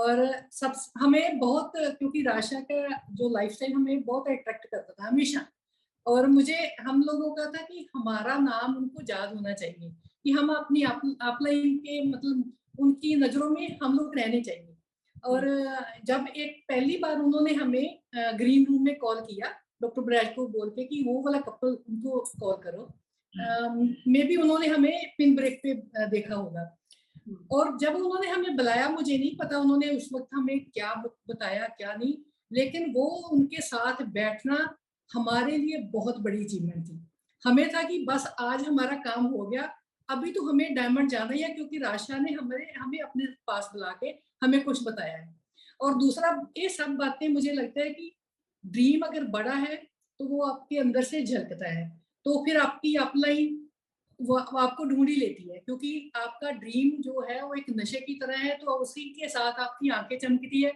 और सब हमें बहुत, क्योंकि राशा का जो लाइफस्टाइल हमें बहुत अट्रैक्ट करता था हमेशा। और मुझे हम लोगों का था कि हमारा नाम उनको याद होना चाहिए, कि हम अपनी अपलाइन के मतलब उनकी नजरों में हम लोग रहने चाहिए। और जब एक पहली बार उन्होंने हमें ग्रीन रूम में कॉल किया डॉक्टर ब्रैड को बोल के कि वो वाला कपल उनको कॉल करो, मे बी उन्होंने हमें पिन ब्रेक पे देखा होगा। और जब उन्होंने हमें बुलाया, मुझे नहीं पता उन्होंने उस वक्त हमें क्या बताया क्या नहीं, लेकिन वो उनके साथ बैठना हमारे लिए बहुत बड़ी अचीवमेंट थी। हमें था कि बस आज हमारा काम हो गया, अभी तो हमें डायमंड जाना ही है, क्योंकि राशा ने हमें अपने पास बुला के हमें कुछ बताया है। और दूसरा, ये सब बातें मुझे लगता है कि ड्रीम अगर बड़ा है तो वो आपके अंदर से झलकता है, तो फिर आपकी अपलाइन वो आपको ढूंढ ही लेती है, क्योंकि आपका ड्रीम जो है वो एक नशे की तरह है, तो उसी के साथ आपकी आंखें चमकती है।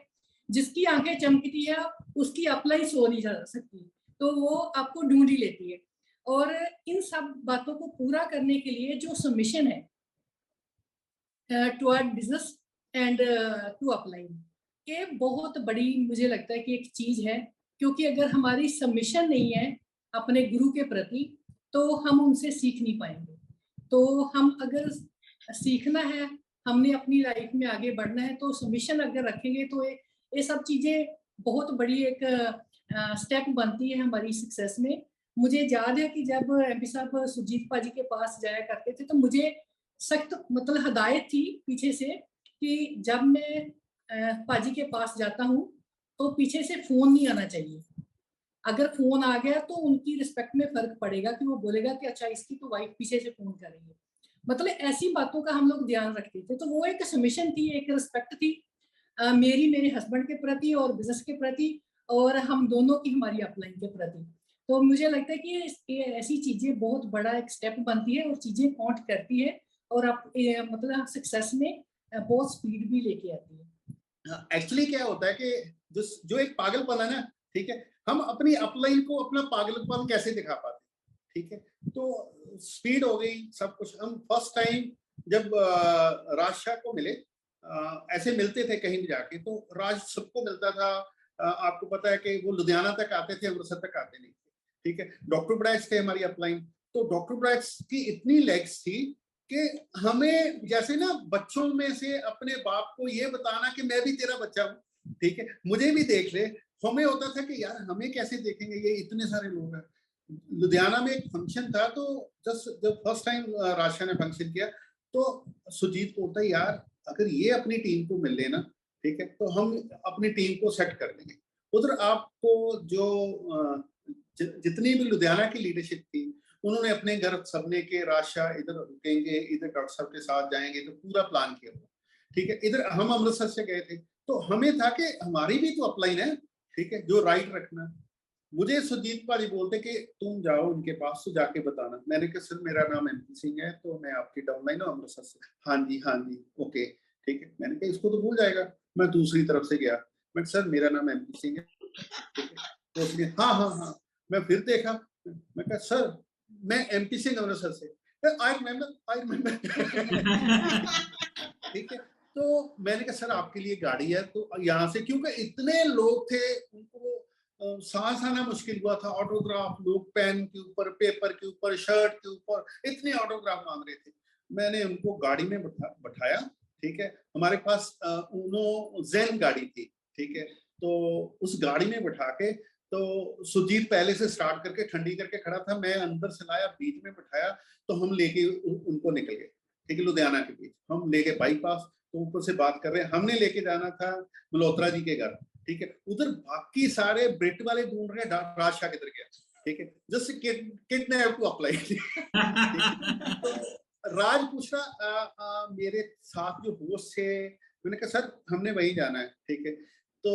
जिसकी आंखें चमकती है उसकी अपलाइन सो नहीं जा सकती, तो वो आपको ढूंढ ही लेती है। और इन सब बातों को पूरा करने के लिए जो सबमिशन है toward business and to upline, ये बहुत बड़ी मुझे लगता है कि एक चीज है। क्योंकि अगर हमारी सबमिशन नहीं है अपने गुरु के प्रति, तो हम उनसे सीख नहीं पाएंगे। तो हम अगर सीखना है, हमने अपनी लाइफ में आगे बढ़ना है, तो सबमिशन अगर रखेंगे तो ये सब चीजें बहुत बड़ी एक स्टेप बनती है हमारी सक्सेस में। मुझे याद है कि जब एमपी साहब सुरजीत पाजी के पास जाया करते थे, तो मुझे सख्त मतलब हदायत थी पीछे से कि जब मैं पाजी के पास जाता हूँ तो पीछे से फोन नहीं आना चाहिए। अगर फोन आ गया तो उनकी रिस्पेक्ट में फर्क पड़ेगा, कि वो बोलेगा कि अच्छा इसकी तो वाइफ पीछे से फोन कर रही है। मतलब ऐसी बातों का हम लोग ध्यान रखते थे। तो वो एक सबमिशन थी, एक रिस्पेक्ट थी मेरी मेरे हस्बैंड के प्रति और बिजनेस के प्रति, और हम दोनों की हमारी अपलाइन के प्रति। तो मुझे लगता है कि ये ऐसी चीजें बहुत बड़ा एक स्टेप बनती है और चीजें काउंट करती है, और आप मतलब सक्सेस में बहुत स्पीड भी लेके आती है। एक्चुअली क्या होता है कि जो एक पागलपन है ना, ठीक है, हम अपनी अपलाइन को अपना पागलपन कैसे दिखा पाते, ठीक है। तो स्पीड हो गई सब कुछ। हम फर्स्ट टाइम जब राजशाह को मिले, ऐसे मिलते थे कहीं भी जाके, तो राज सबको मिलता था। आपको पता है कि वो लुधियाना तक आते थे, अमृतसर तक आते नहीं थे, ठीक है। डॉक्टर ब्राइट्स थे हमारी अपलाइन, तो डॉक्टर ब्राइट्स की इतनी लेग्स थी कि हमें जैसे ना बच्चों में से अपने बाप को ये बताना कि मैं भी तेरा बच्चा हूँ, ठीक है, मुझे भी देख ले। हमें होता था कि यार हमें कैसे देखेंगे, ये इतने सारे लोग हैं। लुधियाना में एक फंक्शन था, तो जब फर्स्ट टाइम राशा ने फंक्शन किया, तो सुजीत को होता है यार अगर ये अपनी टीम को मिल लेना, ठीक है, तो हम अपनी टीम को सेट कर लेंगे। उधर आपको जो जितनी भी लुधियाना की लीडरशिप थी, उन्होंने अपने घर सबने के राशा इधर रुकेंगे, इधर डॉक्टर साहब के साथ जाएंगे, तो पूरा प्लान किया हुआ, ठीक है। इधर हम अमृतसर से गए थे, तो हमें था कि हमारी भी तो अपलाइन है, ठीक है, जो राइट रखना। मुझे सुजीत पाजी बोलते कि तुम जाओ उनके पास तो जाके बताना। मैंने कहा सर मेरा नाम एमपी सिंह है, तो मैं आपकी डाउनलाइन हूँ अमृतसर से। हाँ जी ओके ठीक है। मैंने कहा इसको तो भूल जाएगा। मैं दूसरी तरफ से गया, मैं सर मेरा नाम एमपी सिंह है, ठीक है। तो उसने हाँ। मैं फिर देखा, मैं कहा सर मैं एमपी सिंह अमृतसर से। आई रिमेम्बर ठीक है। तो मैंने कहा सर आपके लिए गाड़ी है, तो यहाँ से, क्योंकि इतने लोग थे उनको सांस आना मुश्किल हुआ था। ऑटोग्राफ, लोग पेन के ऊपर, पेपर के ऊपर, शर्ट के ऊपर इतने ऑटोग्राफ मांग रहे थे। मैंने उनको गाड़ी में बैठाया, ठीक है। हमारे पास उनो ज़ेन गाड़ी थी, ठीक है। तो उस गाड़ी में बैठा के, तो सुजीत पहले से स्टार्ट करके ठंडी करके खड़ा था, मैं अंदर से लाया, बीच में बैठाया, तो हम लेके उनको निकल गए, ठीक है। लुधियाना के बीच हम ले गए बाईपास, तो ऊपर से बात कर रहे हैं, हमने लेके जाना था मल्होत्रा जी के घर, ठीक है। उधर बाकी सारे ब्रिट वाले ढूंढ रहे हैं राजशाह किधर गया, ठीक है, जस्ट किडनैप टू अप्लाई। तो राज पूछ रहा मेरे साथ जो होस्ट थे, मैंने कहा सर हमने वहीं जाना है, ठीक है। तो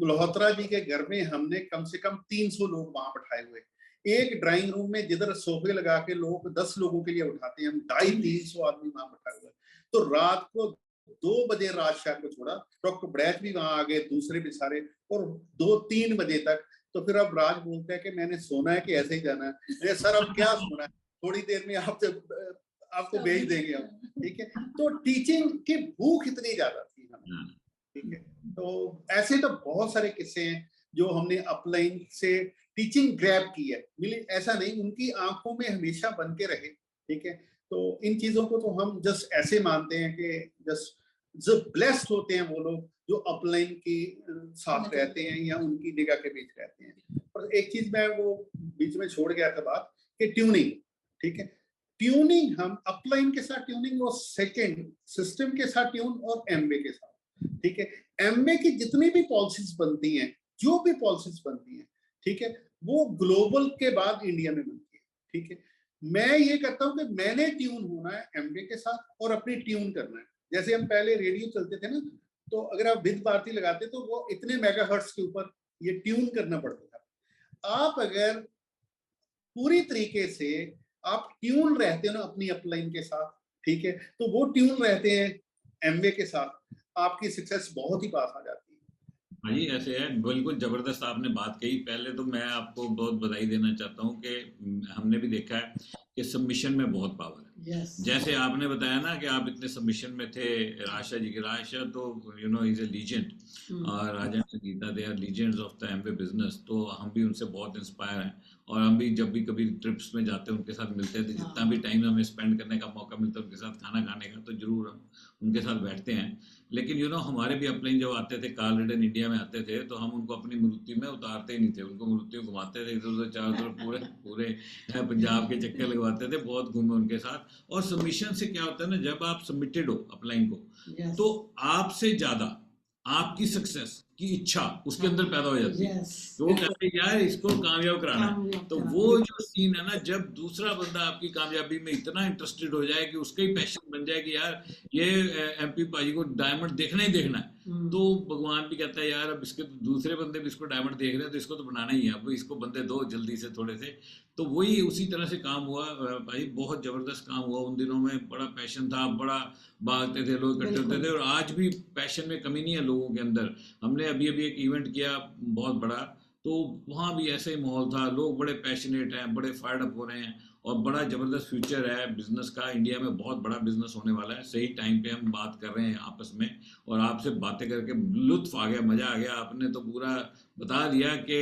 मल्होत्रा जी के घर में हमने कम से कम 300 लोग वहां बैठाए हुए। एक ड्राइंग रूम में जिधर सोफे लगा के लोग 10 लोगों के लिए उठाते हैं, हम 250-300 आदमी वहां बैठाए हुए। तो रात को 2 बजे राजशाह को छोड़ा, डॉक्टर ब्रैच भी वहां आ गए, दूसरे भी सारे, और 2-3 बजे तक। तो फिर अब राज बोलते हैं कि मैंने सोना है कि ऐसे ही जाना है। सर अब क्या सोना है, थोड़ी देर में आपको भेज देंगे हम, ठीक है। तो टीचिंग की भूख इतनी ज्यादा थी हमें, ठीक तो ऐसे तो बहुत सारे किस्से हैं जो हमने अपलाइन से टीचिंग ग्रैब की है, मिली ऐसा नहीं, उनकी आंखों में हमेशा बन के रहे, ठीक है। तो इन चीजों को तो हम जस्ट ऐसे मानते हैं कि जस्ट जो ब्लेस्ड होते हैं वो लोग जो अपलाइन की साथ रहते हैं या उनकी निगाह के बीच रहते हैं। और एक चीज मैं वो बीच में छोड़ गया था बात कि ट्यूनिंग, ठीक है, ट्यूनिंग हम अपलाइन के साथ ट्यूनिंग और सेकंड सिस्टम के साथ ट्यून और एमवे के साथ, ठीक है। एमवे की जितनी भी पॉलिसीज बनती हैं, जो भी पॉलिसीज बनती हैं, ठीक है, वो ग्लोबल के बाद इंडिया में बनती है, ठीक है। मैं ये करता हूं कि मैंने ट्यून होना है एमवे के साथ और अपनी ट्यून करना है। जैसे हम पहले रेडियो चलते थे ना, तो अगर आप विद भारती लगाते तो वो इतने मेगाहर्ट्ज के ऊपर ये ट्यून करना पड़ता था। आप अगर पूरी तरीके से आप ट्यून रहते हो ना अपनी अपलाइन के साथ, ठीक है, तो वो ट्यून रहते हैं एमवे के साथ, आपकी सक्सेस बहुत ही पास आ जाती है। हाँ जी, ऐसे है, बिल्कुल जबरदस्त आपने बात कही। पहले तो मैं आपको बहुत बधाई देना चाहता हूँ कि हमने भी देखा है कि सबमिशन में बहुत पावर है। जैसे आपने बताया ना कि आप इतने सबमिशन में थे, राशा जी की, राशा तो you know is a legend और Rajan Sangeeta they are legends of the Amway business. तो हम भी उनसे बहुत इंस्पायर हैं और हम भी जब भी कभी ट्रिप्स में जाते हैं उनके साथ मिलते हैं, तो जितना भी टाइम हमें स्पेंड करने का मौका मिलता है उनके साथ खाना खाने का, तो जरूर हम उनके साथ बैठते हैं। लेकिन यू नो हमारे भी अपलाइन जब आते थे, कार्ल रिडन इंडिया में आते थे, तो हम उनको अपनी मृत्यु में उतारते ही नहीं थे, उनको मृत्यु घुमाते थे इधर उधर चारों तरफ, पूरे पूरे पंजाब के चक्कर लगवाते थे, बहुत घूमे उनके साथ। और सबमिशन से क्या होता है ना, जब आप सबमिटेड हो अपलाइन को, तो आपसे ज्यादा आपकी सक्सेस की इच्छा उसके अंदर पैदा हो जाती है। तो वो कहते हैं यार इसको कामयाब कराना है। तो वो जो सीन है ना, जब दूसरा बंदा आपकी कामयाबी में इतना इंटरेस्टेड हो जाए कि उसका ही पैशन बन जाए कि यार ये एमपी पाजी को डायमंड देखना ही देखना है, तो भगवान भी कहता है यार अब इसके दूसरे बंदे भी इसको डायमंड देख रहे हैं तो इसको तो बनाना ही है, अब इसको बंदे दो जल्दी से थोड़े से। तो वही उसी तरह से काम हुआ भाई, बहुत जबरदस्त काम हुआ उन दिनों में। बड़ा पैशन था, बड़ा भागते थे लोग, इकट्ठे होते थे, और आज भी पैशन में कमी नहीं है लोगों के अंदर। हमने अभी अभी एक इवेंट किया बहुत बड़ा, तो वहाँ भी ऐसे ही माहौल था, लोग बड़े पैशनेट हैं, बड़े फायर्ड अप हो रहे हैं और बड़ा जबरदस्त फ्यूचर है बिजनेस का। इंडिया में बहुत बड़ा बिजनेस होने वाला है। सही टाइम पे हम बात कर रहे हैं आपस में, और आपसे बातें करके लुत्फ आ गया, मजा आ गया। आपने तो पूरा बता दिया कि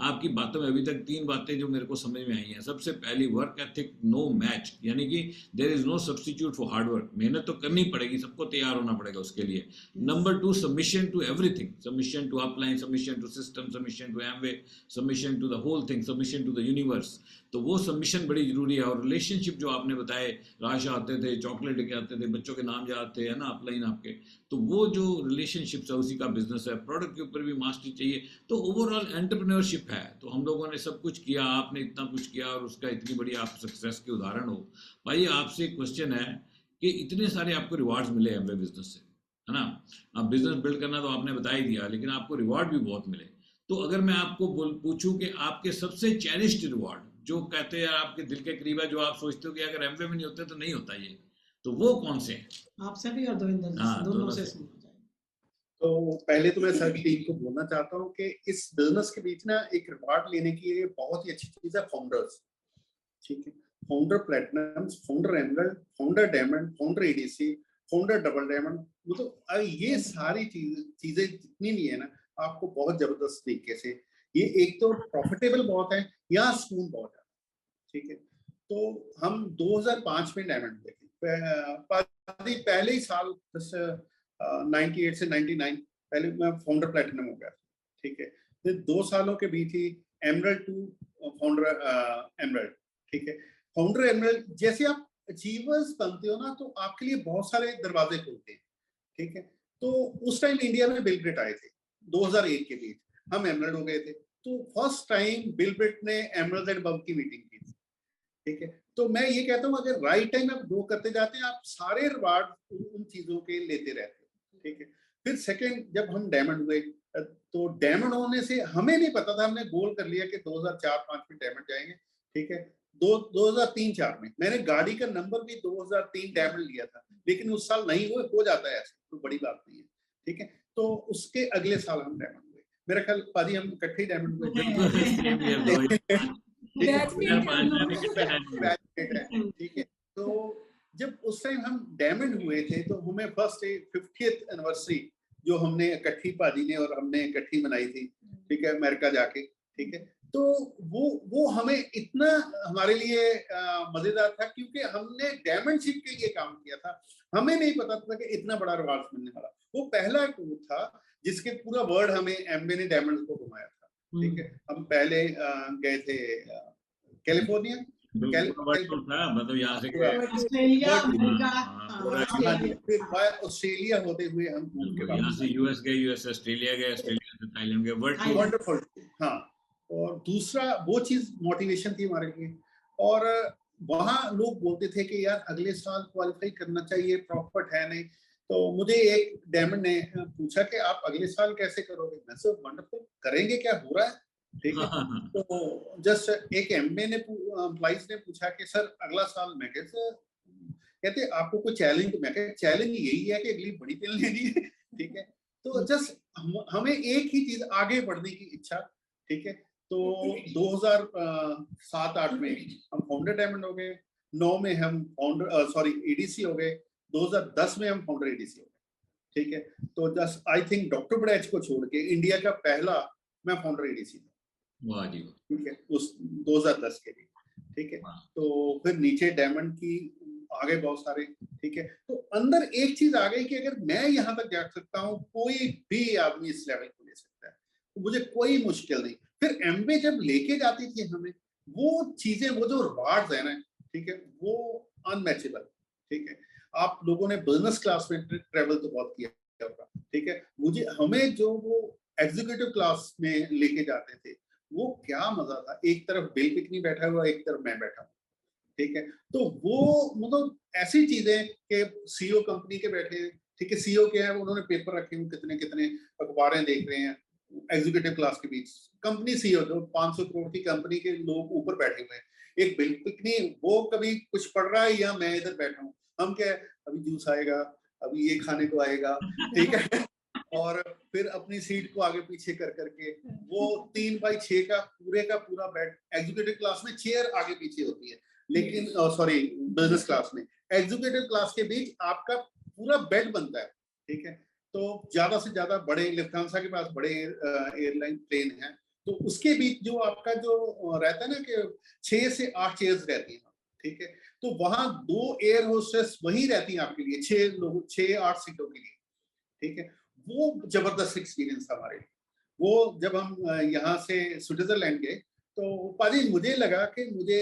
आपकी बातों में अभी तक 3 बातें जो मेरे को समझ में आई हैं। सबसे पहली, वर्क एथिक नो मैच, यानी कि there is no substitute for hard work. मेहनत तो करनी पड़ेगी, सबको तैयार होना पड़ेगा उसके लिए। Number 2, submission to everything, submission to upline, submission to system, submission to Amway, submission to the whole thing, submission to the universe. तो वो सबमिशन बड़ी जरूरी है। और रिलेशनशिप जो आपने बताए, राशा आते थे, चॉकलेट लेके आते थे, बच्चों के नाम याद थे, है ना, अपलाइन आपके, तो वो जो रिलेशनशिप है उसी का बिजनेस है। प्रोडक्ट के ऊपर भी मास्टरी चाहिए। तो ओवरऑल एंटरप्रेन्योरशिप है। तो हम लोगों ने सब कुछ किया, आपने इतना कुछ किया और उसका इतनी बड़ी आप सक्सेस के उदाहरण हो। भाई आपसे एक क्वेश्चन है कि इतने सारे आपको रिवार्ड्स मिले एमवे बिजनेस से, है ना, अब बिजनेस बिल्ड करना तो आपने बता ही दिया, लेकिन आपको रिवार्ड भी बहुत मिले। तो अगर मैं आपको पूछूं कि आपके सबसे चेरिश्ड रिवार्ड, जो कहते हैं आपके दिल के करीब है, जो आप सोचते हो कि अगर एमवे में नहीं होते तो नहीं होता ये, तो वो कौन से हैं? आपसे भी और देवेंद्र जी से, दोनों से सुनना चाहिए। तो पहले तो मैं सभी टीम को बोलना चाहता हूँ कि इस बिजनेस के बीच ना एक रिवार्ड लेने की ये बहुत ही अच्छी चीज है, फाउंडर्स, ठीक है। Founder platinum, founder emerald, founder diamond, founder ADC, founder double diamond, तो ये सारी चीजें जितनी भी है ना, आपको बहुत जबरदस्त तरीके से, ये एक तो प्रॉफिटेबल बहुत है, यहाँ सुकून बहुत है, ठीक है। तो हम 2005 में डायमंड हुए थे, पहले ही साल 98 से 99 पहले मैं फाउंडर प्लेटिनम हो गया, ठीक है। फिर 2 सालों के बीच ही एमरल्ड टू फाउंडर एमरल्ड, ठीक है। फाउंडर एमरल्ड जैसे आप अचीवर्स बनते हो ना, तो आपके लिए बहुत सारे दरवाजे खुलते हैं, ठीक है। तो उस टाइम इंडिया में बिल ग्रेट आए थे 2001 के बीच, हम एमरल्ड हो गए थे। तो फर्स्ट टाइम बिल ग्रेट ने एमरल्ड एंड बब की मीटिंग की थी, ठीक है। तो मैं ये कहता हूँ अगर राइट टाइम आप ग्रो करते जाते हैं, आप सारे रिवार्ड उन चीजों के लेते रहते हैं, ठीक है। फिर सेकंड, जब हम डायमंड हुए, तो डायमंड होने से हमें नहीं पता था, हमने गोल कर लिया कि 2004-05 में डायमंड जाएंगे, ठीक है। 2003-04 में मैंने गाड़ी का नंबर भी 2003 डायमंड लिया था, लेकिन उस साल नहीं हुए, हो जाता है ऐसे, कोई बड़ी बात नहीं है, ठीक है। तो उसके अगले साल हम डायमंड हुए, मेरा ख्याल पाजी हम इकट्ठे ही डायमंड हुए, ठीक है। तो जब उस टाइम हम डायमंड हुए थे, तो हमें फर्स्ट 50th एनिवर्सरी जो हमने इकट्ठी पाजी ने और हमने इकट्ठी बनाई थी, ठीक है, अमेरिका जाके, ठीक है। तो वो हमें इतना हमारे लिए मजेदार था क्योंकि हमने डायमंड शिप के लिए काम किया था, हमें नहीं पता था कि इतना बड़ा रिवार्ड मिलने वाला। वो पहला टूर था जिसके पूरा वर्ल्ड हमें एमबे ने डायमंड को घुमाया था, ठीक है। हम पहले गए थे कैलिफोर्निया, मतलब यहाँ से ऑस्ट्रेलिया, फिर ऑस्ट्रेलिया होते हुए हम घूम के यहाँ से यूएस गए, यूएस ऑस्ट्रेलिया गए, ऑस्ट्रेलिया से थाईलैंड गए। वंडरफुल। हाँ, और दूसरा वो चीज मोटिवेशन थी हमारे लिए। और वहाँ लोग बोलते थे कि यार अगले साल क्वालिफाई करना चाहिए, प्रॉफिट है नहीं। तो मुझे एक डायमंड ने पूछा कि आप अगले साल कैसे करोगे। मैं सब वंडरफुल, करेंगे, क्या हो रहा है, ठीक है। तो जस्ट एक एमबी ने एम्प्लॉइज ने पूछा कि सर अगला साल, मैं कहते आपको कोई चैलेंज, मैं कहते चैलेंज यही है कि अगली बड़ी पेन लेनी है, ठीक है। तो जस्ट हमें एक ही चीज, आगे बढ़ने की इच्छा, ठीक है। तो 2007-8 में हम फाउंडर डायमंड हो गए, 9 में हम फाउंडर एडीसी हो गए, 2010 में हम फाउंडर एडीसी हो गए, ठीक है। तो जस्ट आई थिंक डॉक्टर बड़ैच को छोड़ के इंडिया का पहला मैं फाउंडर एडीसी था, ठीक है, उस 2010 के लिए, ठीक है। तो फिर नीचे डायमंड की आगे बहुत सारे, ठीक है। तो अंदर एक चीज आ गई कि अगर मैं यहाँ तक जा सकता हूँ, कोई भी आदमी इस लेवल को ले सकता है, तो मुझे कोई मुश्किल नहीं। फिर एमबे जब लेके जाती थी हमें, वो चीजें, वो जो रिवार्ड्स है ना, ठीक है, वो अनमैचेबल, ठीक है। आप लोगों ने बिजनेस क्लास में ट्रेवल तो बहुत किया होगा, ठीक है। हमें जो वो एग्जीक्यूटिव क्लास में लेके जाते थे, वो क्या मजा था। एक तरफ बिल पिकनी बैठा हुआ, एक तरफ मैं बैठा हूँ, ठीक है। तो वो मतलब ऐसी चीजें कि सीईओ कंपनी के बैठे, ठीक है, सीईओ के हैं, उन्होंने पेपर रखे हुए, कितने कितने अखबारें देख रहे हैं, एग्जीक्यूटिव क्लास के बीच कंपनी सीईओ, जो 500 करोड़ की कंपनी के लोग ऊपर बैठे हुए हैं, एक बिल पिकनी, वो कभी कुछ पढ़ रहा है या मैं इधर बैठा हूँ, हम क्या, अभी जूस आएगा, अभी ये खाने को आएगा, ठीक है। और फिर अपनी सीट को आगे पीछे कर करके, वो 3x6 का पूरा बेड, एग्जीक्यूटिव क्लास में चेयर आगे पीछे होती है, लेकिन बिजनेस क्लास में, एग्जीक्यूटिव क्लास के बीच आपका पूरा बेड बनता है, ठीक है। तो ज्यादा से ज्यादा बड़े, लुफ्थांसा के पास बड़े एयरलाइन प्लेन है, तो उसके बीच जो आपका जो रहता है ना कि 6 से 8 चेयर्स रहती हैं, ठीक है। तो वहां 2 एयर होस्टेस वही रहती हैं आपके लिए, 6-8 सीटों के लिए, ठीक है। वो जबरदस्त एक्सपीरियंस था हमारे लिए। वो जब हम यहाँ से स्विट्जरलैंड गए, तो पाजी मुझे लगा कि मुझे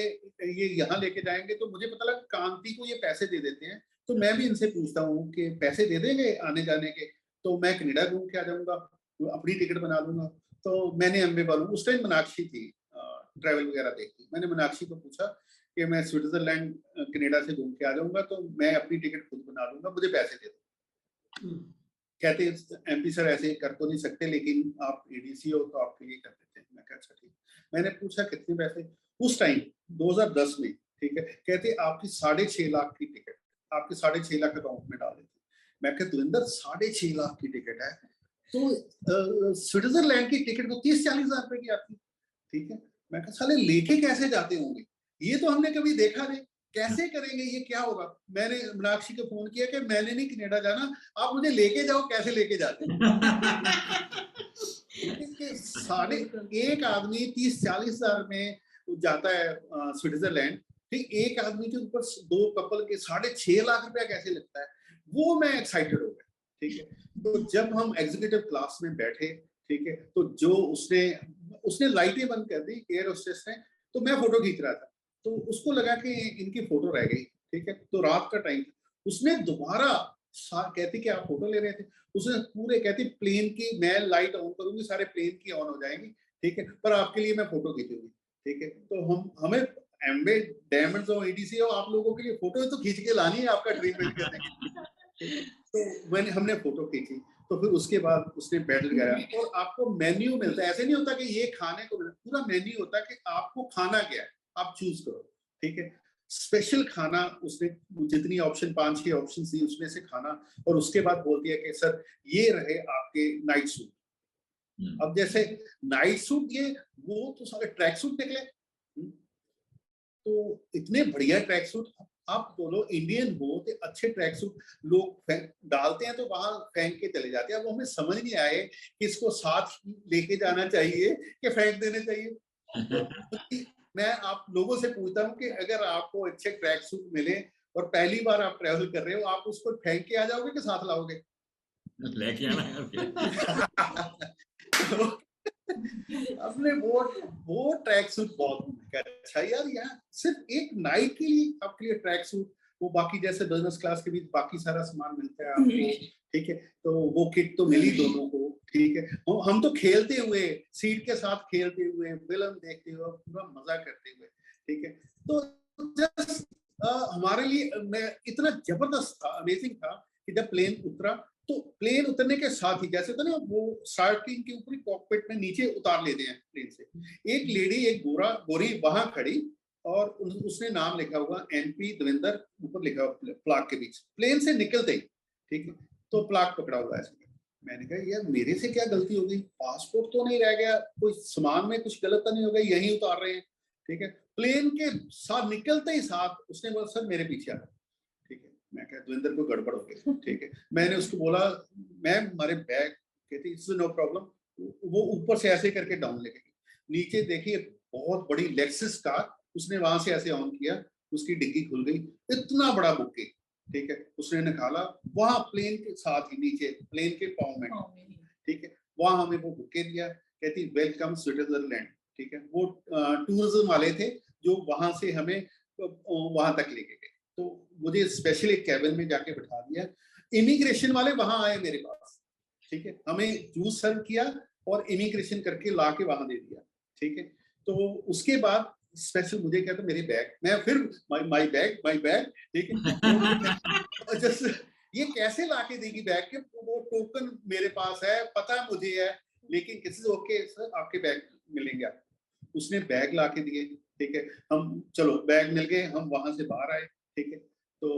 ये यहाँ लेके जाएंगे, तो मुझे पता लगा कांति को ये पैसे दे देते हैं, तो मैं भी इनसे पूछता हूँ कि पैसे दे देंगे आने जाने के, तो मैं कनाडा घूम के आ जाऊंगा, तो अपनी टिकट बना लूंगा। तो मैंने एमबे वालों, उस टाइम मीनाक्षी थी, ट्रैवल वगैरह देखती, मैंने मीनाक्षी को पूछा कि मैं स्विट्जरलैंड कनाडा से घूम के आ जाऊंगा, तो मैं अपनी टिकट खुद बना लूंगा, मुझे पैसे दे दो। कहते एमपी सर ऐसे कर तो नहीं सकते, लेकिन आप एडीसी हो तो आपके लिए कर देते हैं। मैं कहा अच्छा ठीक। मैंने पूछा कितने पैसे, उस टाइम 2010 में, ठीक है। कहते आपकी 6.5 लाख की टिकट, आपके 6.5 लाख अकाउंट में डाल देते। मैं कहता देवेंद्र 6.5 लाख की टिकट है, तो स्विट्जरलैंड की टिकट तो 30-40 हजार रुपए की आती, ठीक है। मैं कहा साले लेके कैसे जाते होंगे, ये तो हमने कभी देखा नहीं, कैसे करेंगे, ये क्या होगा। मैंने मीनाक्षी को फोन किया कि मैंने नहीं कनाडा जाना, आप मुझे लेके जाओ, कैसे लेके जाते साढ़े एक आदमी 30-40 हजार में जाता है स्विट्जरलैंड, ठीक। एक आदमी के ऊपर 2 कपल के 6.5 लाख रुपया कैसे लगता है, वो मैं एक्साइटेड हो गया, ठीक है। तो जब हम एग्जीक्यूटिव क्लास में बैठे, ठीक है, तो जो उसने लाइटें बंद कर दी एयर होस्टेस ने, तो मैं फोटो खींच रहा था, तो उसको लगा कि इनकी फोटो रह गई, ठीक है। तो रात का टाइम, उसने दोबारा कहती कि आप फोटो ले रहे थे, उसने पूरे कहती प्लेन की मैं लाइट ऑन करूंगी, सारे प्लेन की ऑन हो जाएंगी, ठीक है, पर आपके लिए मैं फोटो खींचूंगी, ठीक है। तो हमें एमबे डायमंड्स और एडीसी हो, आप लोगों के लिए फोटो तो खींच के लानी है आपका ड्रीम बिल्ड करने के लिए। तो हमने फोटो खींची, तो फिर उसके बाद उसने बेड लगाया, और आपको मेन्यू मिलता है, ऐसे नहीं होता कि ये खाने को मिलता, पूरा मेन्यू होता है कि आपको खाना क्या है, आप चूज करो, ठीक है। स्पेशल खाना उसने जितनी ऑप्शन 5-6 ऑप्शन थी उसमें से खाना, और उसके बाद बोलती है कि सर ये रहे आपके नाइट सूट। अब जैसे नाइट सूट, ये वो तो सारे ट्रैक सूट निकले, तो इतने बढ़िया ट्रैक सूट। आप बोलो इंडियन हो तो अच्छे ट्रैक सूट लोग डालते हैं तो वहां फेंक के चले जाते हैं। अब हमें समझ नहीं आए कि इसको साथ लेके जाना चाहिए कि फेंक देने चाहिए। तो मैं आप लोगों से पूछता हूँ कि अगर आपको अच्छे ट्रैक सूट मिले और पहली बार आप ट्रैवल कर रहे हो, आप उसको फेंक के आ जाओगे कि साथ लाओगे? लेके आना। तो अपने वो ट्रैक सूट बहुत अच्छा यार, यहाँ सिर्फ एक नाइट के लिए आपके लिए ट्रैक सूट, वो बाकी जैसे बिजनेस क्लास के बीच बाकी सारा सामान मिलता है आपको, ठीक है, तो वो किट तो मिली दोनों को, ठीक है। हम तो खेलते हुए सीट के साथ खेलते हुए फिल्म देखते हुए पूरा मजा करते हुए, ठीक है। तो जस्ट हमारे लिए मैं इतना जबरदस्त था, अमेजिंग था कि जब प्लेन उतरा तो प्लेन उतरने के साथ ही जैसे था ना वो स्टार्टिंग के ऊपर कॉकपिट में नीचे उतार लेते हैं प्लेन से, एक लेडी एक गोरी वहां खड़ी और उसने नाम लिखा हुआ एनपी देवेंद्र ऊपर लिखा हुआ प्लाक के बीच, प्लेन से निकलते ही, ठीक है, तो प्लाक पकड़ा हुआ है। मैंने कहा यार मेरे से क्या गलती हो गई, पासपोर्ट तो नहीं रह गया, कोई सामान में कुछ गलत तो नहीं हो गया, यही उतार रहे हैं, ठीक है। प्लेन के साथ निकलते ही साथ उसने बोला सर मेरे पीछे आ, ठीक है। मैं कहा देवेंद्र को गड़बड़ हो गई, ठीक है। मैंने उसको बोला मैम हमारे बैग, कहती इट्स नो प्रॉब्लम, वो ऊपर से ऐसे करके डाउन लेके गई, नीचे देखिए बहुत बड़ी लेक्सस कार, उसने वहां से ऐसे ऑन किया, उसकी डिग्गी खुल गई, इतना बड़ा बुके, ठीक है, उसने निकाला वहां प्लेन के साथ ही नीचे प्लेन के पाँव में, ठीक है, वहां हमें वो बुके दिया, कहती वेलकम स्विट्जरलैंड, ठीक है। वो टूरिज्म वाले थे जो वहां से हमें वहां तक लेके गए, तो मुझे स्पेशल एक कैबिन में जाके बिठा दिया, इमिग्रेशन वाले वहां आए मेरे पास, ठीक है, हमें जूस सर्व किया और इमिग्रेशन करके ला के वहां दे दिया, ठीक है। तो उसके बाद स्पेशल मुझे कहता मेरे बैग, मैं फिर माय बैग, ठीक है। जस्ट ये कैसे लाके देगी बैग के, वो टोकन मेरे पास है, पता मुझे है, लेकिन किसी से ओके सर आपके बैग मिलेंगे आपको, उसने बैग लाके दिए, ठीक है। हम चलो बैग मिल गए, हम वहां से बाहर आए, ठीक है। तो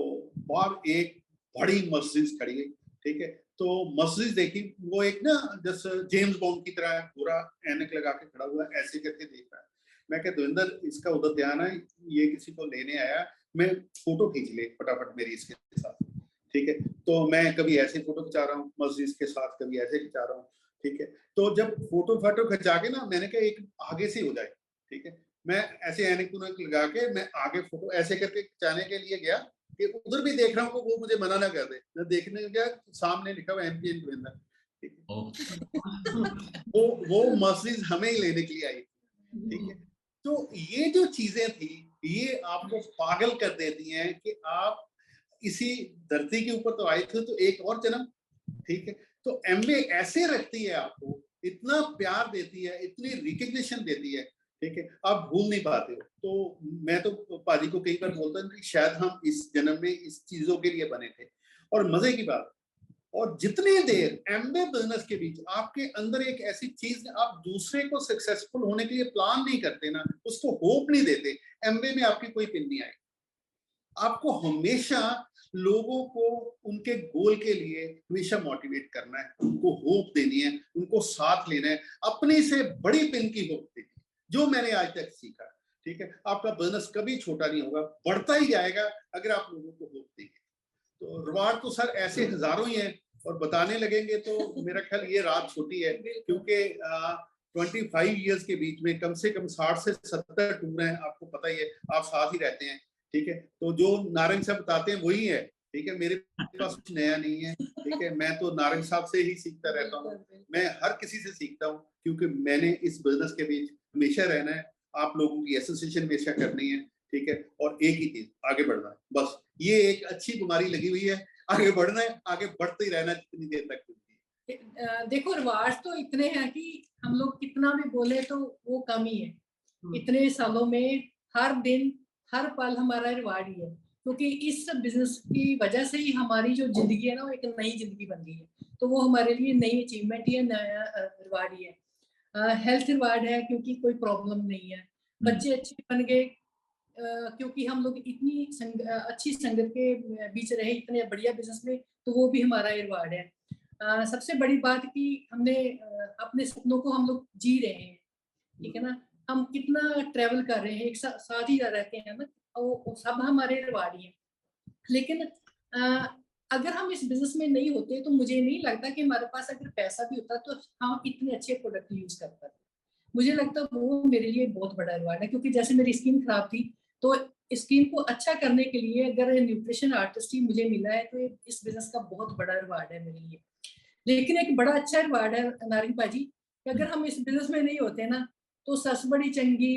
बाहर एक बड़ी मस्जिद खड़ी है, ठीक है। तो मस्जिद देखी, वो एक ना जैसे जेम्स बॉन्ड की तरह पूरा ऐनक लगा के खड़ा हुआ ऐसे करके देख रहा है। मैं कह देवेंद्र इसका उधर ध्यान है, ये किसी को लेने आया, मैं फोटो खींच ले फटाफट मेरी इसके साथ, ठीक है। तो मैं कभी ऐसे फोटो खिंचा रहा हूँ मस्जिद के साथ, कभी ऐसे खिंचा रहा हूँ, ठीक है। तो जब फोटो खिंचा के ना मैंने कहा एक आगे से हो जाए, ठीक है, मैं ऐसे ऐनक लगा के मैं आगे फोटो ऐसे करके खिंचाने के लिए गया कि उधर भी देख रहा हूँ वो मुझे मना ना कर दे, मैं देखने गया सामने लिखा हुआ एमपी देवेंद्र, वो मस्जिद हमें ही लेने के लिए आई, ठीक है। तो ये जो चीजें थी ये आपको पागल कर देती हैं कि आप इसी धरती के ऊपर तो आए थे तो एक और जन्म, ठीक है। तो एमवे ऐसे रखती है आपको, इतना प्यार देती है, इतनी रिकग्निशन देती है, ठीक है, आप भूल नहीं पाते हो। तो मैं तो पाजी को कई बार बोलता हूँ कि शायद हम इस जन्म में इस चीजों के लिए बने थे। और मजे की बात, और जितनी देर एमवे बिजनेस के बीच आपके अंदर एक ऐसी चीज, आप दूसरे को सक्सेसफुल होने के लिए प्लान नहीं करते ना, उसको होप नहीं देते, एमवे में आपकी कोई पिन नहीं आएगी। आपको हमेशा लोगों को उनके गोल के लिए हमेशा मोटिवेट करना है, उनको होप देनी है, उनको साथ लेना है, अपने से बड़ी पिन की होप देनी है, जो मैंने आज तक सीखा, ठीक है। आपका बिजनेस कभी छोटा नहीं होगा, बढ़ता ही जाएगा अगर आप लोगों को होप देंगे। तो रिवार्ड तो सर ऐसे हजारों ही हैं और बताने लगेंगे तो मेरा ख्याल ये रात छोटी है, क्योंकि 25 ईयर्स के बीच में कम से कम 60 से 70 टूर हैं, आपको पता ही है, आप साथ ही रहते हैं, ठीक है। तो जो नारंग साहब बताते हैं वही है, ठीक है, मेरे पास कुछ नया नहीं है, ठीक है। मैं तो नारंग साहब से ही सीखता रहता हूँ, मैं हर किसी से सीखता हूँ, क्योंकि मैंने इस बिजनेस के बीच हमेशा रहना है, आप लोगों की एसोसिएशन हमेशा करनी है, ठीक है। और एक ही चीज, आगे बढ़ना है, बस ये एक अच्छी बीमारी लगी हुई है, आगे बढ़ना है, आगे बढ़ते ही रहना जितनी देर तक। देखो रिवाज तो इतने हैं कि हम लोग कितना भी बोले तो वो कम ही है। इतने सालों में हर दिन हर पल हमारा रिवार्ड ही है, क्योंकि इस बिजनेस की वजह से ही हमारी जो जिंदगी है ना वो एक नई जिंदगी बन गई है। तो वो हमारे लिए नई अचीवमेंट ही है, नया रिवार्ड ही है। हेल्थ रिवार्ड है क्योंकि कोई प्रॉब्लम नहीं है, बच्चे अच्छे बन गए क्योंकि हम लोग इतनी अच्छी संगत के बीच रहे इतने बढ़िया बिजनेस में, तो वो भी हमारा रिवार्ड है। सबसे बड़ी बात कि हमने अपने सपनों को हम लोग जी रहे हैं, ठीक है ना। हम कितना ट्रेवल कर रहे हैं, एक साथ ही रहते हैं ना, वो सब हमारे रिवार्ड ही है। लेकिन अगर हम इस बिजनेस में नहीं होते तो मुझे नहीं लगता कि हमारे पास अगर पैसा भी होता तो हम इतने अच्छे प्रोडक्ट यूज कर पाते। मुझे लगता है वो मेरे लिए बहुत बड़ा रिवार्ड है, क्योंकि जैसे मेरी स्किन खराब थी तो स्किन को अच्छा करने के लिए अगर न्यूट्रिशन आर्टिस्ट ही मुझे मिला है तो इस बिजनेस का बहुत बड़ा रिवार्ड है मेरे लिए। लेकिन एक बड़ा अच्छा रिवार्ड है नारिंग पाजी कि अगर हम इस बिजनेस में नहीं होते ना तो सस बड़ी चंगी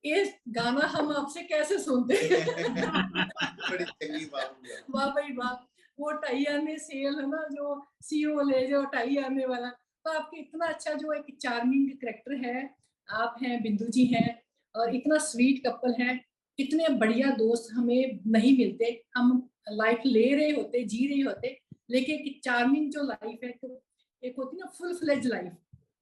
ये गाना हम आपसे कैसे सुनते बड़ी चंगी बात है। वाह भाई वाह, वो टाई आने सेल है ना जो सीओ ले जो टाई आने वाला, तो आपके इतना अच्छा जो एक चार्मिंग करेक्टर है, आप हैं, बिंदु जी हैं, और इतना स्वीट कपल है। इतने बढ़िया दोस्त हमें नहीं मिलते, हम लाइफ ले रहे होते, जी रहे होते, लेकिन एक चार्मिंग जो लाइफ है, तो एक होती है ना फुल फ्लेज लाइफ,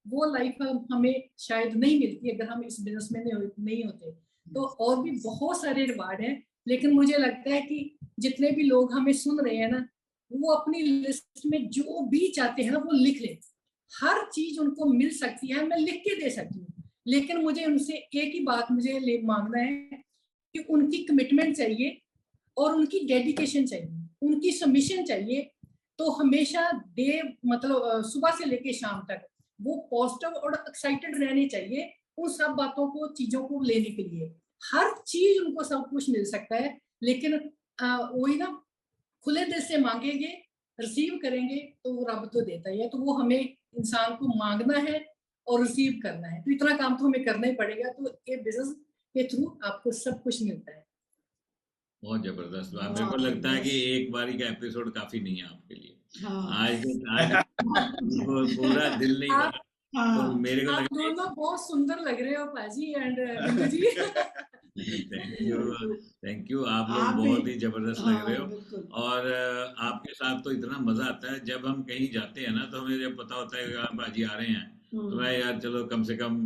वो लाइफ हमें शायद नहीं मिलती अगर हम इस बिजनेस में नहीं होते। तो और भी बहुत सारे रिवार्ड हैं, लेकिन मुझे लगता है कि जितने भी लोग हमें सुन रहे हैं ना, वो अपनी लिस्ट में जो भी चाहते हैं ना वो लिख ले। हर चीज उनको मिल सकती है, मैं लिख के दे सकती हूँ, लेकिन मुझे उनसे एक ही बात मुझे मांगना है कि उनकी कमिटमेंट चाहिए और उनकी डेडिकेशन चाहिए, उनकी सबमिशन चाहिए। तो हमेशा डे मतलब सुबह से लेके शाम तक वो पॉजिटिव और एक्साइटेड रहने चाहिए उन सब बातों को, चीजों को लेने के लिए। हर चीज उनको सब कुछ मिल सकता है, लेकिन वही ना, खुले दिल से मांगेंगे, रिसीव करेंगे तो वो रब तो देता ही है। तो वो हमें इंसान को मांगना है और रिसीव करना है, तो इतना काम तो हमें करना ही पड़ेगा। तो ये बिजनेस के थ्रू आपको सब कुछ मिलता है। बहुत जबरदस्त बात। मेरे को लगता है कि एक बारी का एपिसोड काफी नहीं है आपके लिए। आज पूरा दिल नहीं आप, भरा, तो मेरे को आप लगता है दोनों बहुत सुंदर लग रहे हो पाजी एंड बिंदु जी। थैंक यू, आप लोग बहुत ही जबरदस्त लग रहे हो। और आपके साथ तो इतना मजा आता है, जब हम कहीं जाते हैं ना तो हमें जब पता होता है कि आप बाजी आ रहे हैं तो मैं यार चलो कम से कम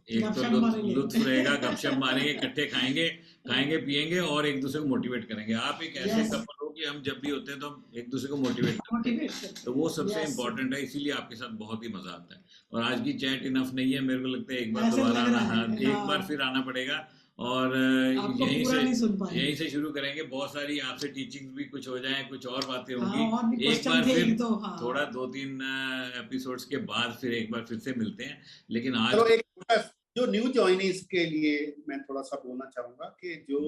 एक तो लुत्फ रहेगा, गपशप मारेंगे, इकट्ठे खाएंगे पिएंगे और एक दूसरे को मोटिवेट करेंगे। आप एक ऐसे कपल हो कि हम जब भी होते हैं तो हम एक दूसरे को मोटिवेट करते हैं, तो वो सबसे इम्पोर्टेंट है, इसीलिए आपके साथ बहुत ही मजा आता है। और आज की चैट इनफ नहीं है, मेरे को लगता है एक बार दोबारा आना, एक बार फिर आना पड़ेगा और यहीं से शुरू करेंगे। बहुत सारी आपसे टीचिंग भी कुछ हो जाए, कुछ और बातें होंगी। एक बार फिर थोड़ा 2-3 एपिसोड्स के बाद फिर एक बार फिर से मिलते हैं। लेकिन आज जो न्यू ज्वाइनीज के लिए मैं थोड़ा सा बोलना चाहूंगा कि जो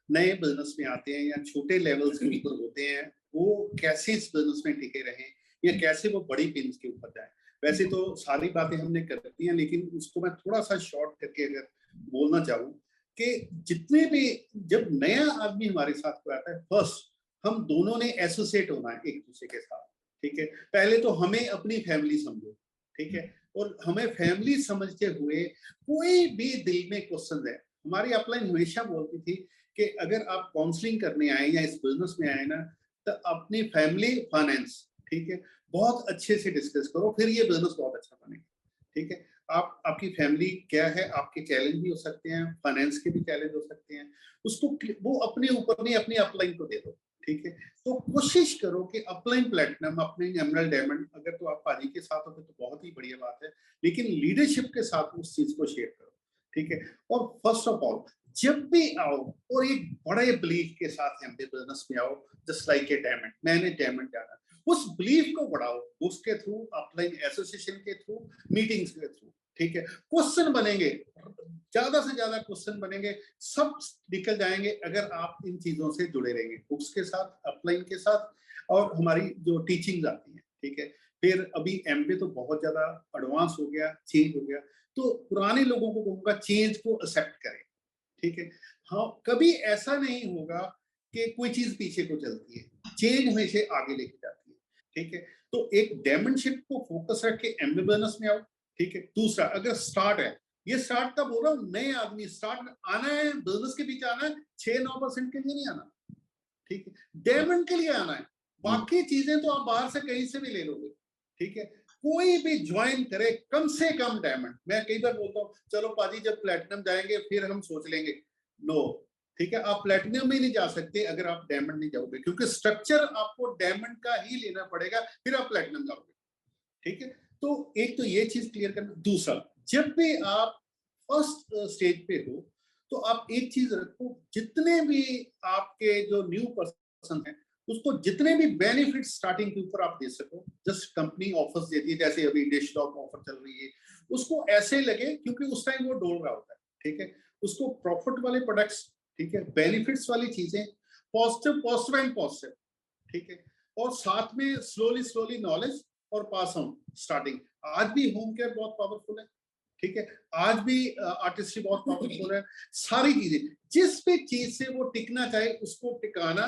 नए बिजनेस में आते हैं या छोटे लेवल्स के ऊपर होते हैं, वो कैसे इस बिजनेस में टिके रहें या कैसे वो बड़ी पिंस के ऊपर जाए। वैसे तो सारी बातें हमने कर दी हैं, लेकिन उसको मैं थोड़ा सा शॉर्ट करके अगर बोलना चाहूँ कि जितने भी जब नया आदमी हमारे साथ कोई आता है, फर्स्ट हम दोनों ने एसोसिएट होना है एक दूसरे के साथ। ठीक है, पहले तो हमें अपनी फैमिली समझो। ठीक है, और हमें फैमिली समझते हुए कोई भी दिल में क्वेश्चन है, हमारी अपलाइन हमेशा बोलती थी कि अगर आप काउंसलिंग करने आए या इस बिजनेस में आए ना, तो अपनी फैमिली फाइनेंस, ठीक है, बहुत अच्छे से डिस्कस करो, फिर ये बिजनेस बहुत अच्छा बनेगा। ठीक है, आपकी फैमिली क्या है, आपके चैलेंज भी हो सकते हैं, फाइनेंस के भी चैलेंज हो सकते हैं, उसको वो अपने ऊपर नहीं अपनी अपलाइन को दे दो। ठीक है, तो कोशिश करो कि अपलाइन प्लेटिनम, अपने एमरल्ड डायमंड, अगर तो आप पाजी के साथ होते तो बहुत ही बढ़िया बात है, लेकिन लीडरशिप के साथ उस चीज को शेयर करो। ठीक है, और फर्स्ट ऑफ ऑल जब भी आओ और एक बड़े बिलीफ के साथ एमबी बिजनेस में आओ, जस्ट लाइक ए डायमंड, मैंने डायमंड जाना, उस बिलीफ को बढ़ाओ, उसके थ्रू अपलाइन एसोसिएशन के थ्रू, मीटिंग्स के थ्रू। ठीक है, क्वेश्चन बनेंगे, ज्यादा से ज्यादा क्वेश्चन बनेंगे, सब निकल जाएंगे अगर आप इन चीजों से जुड़े रहेंगे, बुक्स के साथ, अपलाइन के साथ, और हमारी जो टीचिंग आती है। ठीक है, फिर अभी एमबी तो बहुत ज्यादा एडवांस हो गया, चेंज हो गया, तो पुराने लोगों को कहूंगा चेंज को एक्सेप्ट करें। ठीक है, हाँ, कभी ऐसा नहीं होगा कि कोई चीज पीछे को चलती है, चेंज हमेशा आगे लेके जाती है। ठीक है, तो एक डायमंडशिप को फोकस रख के एमबी बिजनेस में आओ। ठीक है, दूसरा, अगर स्टार्ट है, ये स्टार्ट का बोल रहा हूँ, नए आदमी स्टार्ट आना है, बिजनेस के बीच आना है, 6-9% के लिए नहीं आना। ठीक है, डायमंड के लिए आना है, बाकी चीजें तो आप बाहर से कहीं से भी ले लोगे। ठीक है, कोई भी ज्वाइन करे कम से कम डायमंड। मैं कई बार बोलता हूँ चलो पाजी जब प्लेटिनम जाएंगे फिर हम सोच लेंगे, नो। ठीक है, आप प्लेटिनम में नहीं जा सकते अगर आप डायमंड नहीं जाओगे, क्योंकि स्ट्रक्चर आपको डायमंड का ही लेना पड़ेगा, फिर आप प्लेटिनम जाओगे। ठीक है, तो एक तो ये चीज क्लियर करना। दूसरा, जब भी आप फर्स्ट स्टेज पे हो तो आप एक चीज रखो, जितने भी आपके जो न्यू पर्सन पसंद है, उसको जितने भी बेनिफिट स्टार्टिंग के ऊपर आप दे सको, जस्ट कंपनी ऑफर्स देती है, जैसे अभी डिश डॉग ऑफर चल रही है, उसको ऐसे लगे क्योंकि उस टाइम वो डोल रहा होता है, ठीक है, उसको प्रॉफिट वाले प्रोडक्ट्स, ठीक है, बेनिफिट्स वाली चीजें, पॉजिटिव एंड पॉजिटिव, ठीक है, और साथ में स्लोली नॉलेज और पास ऑन स्टार्टिंग। आज भी होम केयर बहुत पावरफुल है, ठीक है, आज भी आर्टिस्ट्री बहुत पावरफुल है, सारी चीजें, जिस भी चीज से वो टिकना चाहे उसको टिकाना,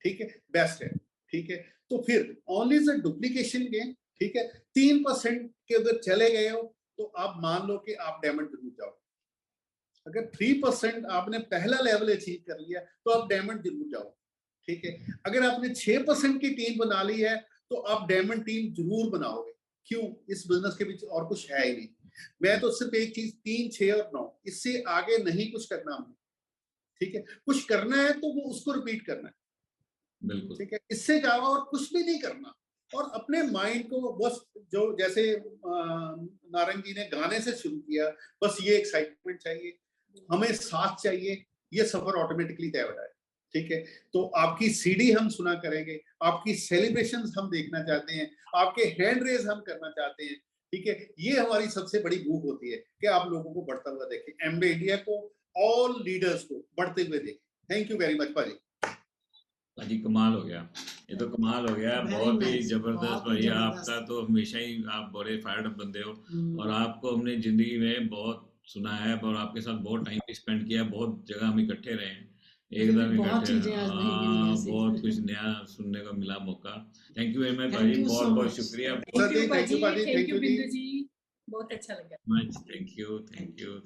ठीक है, बेस्ट है, ठीक है। तो फिर only is a duplication game, ठीक है, 3% के अगर चले गए हो तो आप मान लो कि आप डायमंड जरूर जाओ। अगर 3% आपने पहला लेवल अचीव कर लिया तो आप डायमंड जरूर जाओ, ठीक है। अगर आपने 6% की टीम बना ली है तो आप डायमंड टीम जरूर बनाओगे। क्यों? इस बिजनेस के बीच और कुछ है ही नहीं। मैं तो सिर्फ एक चीज 3, 6 और 9, इससे आगे नहीं कुछ करना हमने, ठीक है। कुछ करना है तो वो उसको रिपीट करना है, बिल्कुल, ठीक है, इससे ज्यादा और कुछ भी नहीं करना। और अपने माइंड को बस, जो जैसे नारंग जी ने गाने से शुरू किया, बस ये एक्साइटमेंट चाहिए, हमें साथ चाहिए, ये सफर ऑटोमेटिकली तय हो जाए, ठीक है। तो आपकी सीडी हम सुना करेंगे, आपकी सेलिब्रेशंस हम देखना चाहते हैं, आपके हैंड रेज हम करना चाहते हैं, ठीक है। ये हमारी सबसे बड़ी भूख होती है कि आप लोगों को बढ़ता हुआ देखें, एमवे इंडिया को, ऑल लीडर्स को बढ़ते हुए देखें। थैंक यू वेरी मच भाजी। भाजी कमाल हो गया, ये तो कमाल हो गया, बहुत ही जबरदस्त भाई। आपका तो हमेशा ही आप बड़े फायर्ड अप बंदे हो, और आपको हमने जिंदगी में बहुत सुना है और आपके साथ बहुत टाइम भी स्पेंड किया, बहुत जगह हम इकट्ठे रहे हैं, एकदम इकट्ठे, बहुत कुछ नया सुनने को मिला मौका। थैंक यू वेरी मच भाजी, बहुत बहुत शुक्रिया। थैंक यू बिंदु जी, बहुत अच्छा लगा। Thank you.